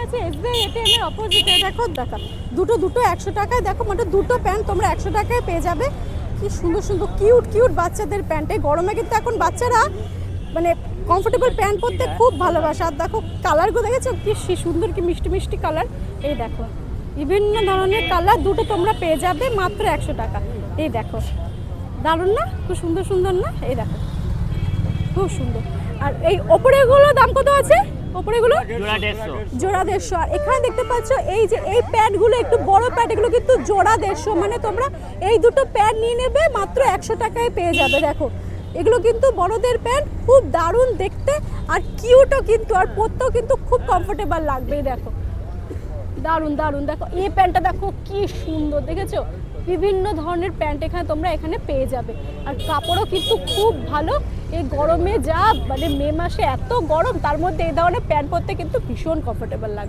আছে SBI ATM এর অপোজিটে। দেখো দুটো 100 টাকায়। দেখো মানে দুটো প্যান্ট তোমরা 100 টাকায় পেয়ে যাবে। কি সুন্দর সুন্দর কিউট বাচ্চাদের প্যান্ট। এই গরমে কিন্তু এখন বাচ্চারা মানে কমফোর্টেবল প্যান্ট পরতে খুব ভালোবাসে। আর দেখো কালারগুলো দেখেছো কি সুন্দর, কি মিষ্টি কালার। এই দেখো বিভিন্ন ধরনের কালার, দুটো তোমরা পেয়ে যাবে মাত্র 100 টাকা। এই দেখো দারুণ না, খুব সুন্দর না? এই দেখো খুব সুন্দর। আর এই ওপরেগুলো দাম কত আছে? ওপরেগুলো জোড়া 150। আর এখানে দেখতে পাচ্ছ এই যে এই প্যান্টগুলো একটু বড় প্যান্ট, এগুলো কিন্তু জোড়া 150। মানে তোমরা এই দুটো প্যান্ট নিয়ে নেবে মাত্র 100 টাকায় পেয়ে যাবে। দেখো এগুলো কিন্তু বড়দের প্যান্ট, খুব দারুণ দেখতে আর কিউটও কিন্তু, আর পরতেও কিন্তু খুব কমফোর্টেবল লাগবে। দেখো দারুণ। দেখো এই প্যান্টটা দেখো কি সুন্দর, দেখেছো? বিভিন্ন ধরনের প্যান্ট এখানে পেয়ে যাবে। আর কাপড়ও কিন্তু খুব ভালো। এই গরমে যা মানে মে মাসে এত গরম, তার মধ্যে এই ধরনের প্যান্ট পরতে কিন্তু ভীষণ কমফোর্টেবল লাগবে।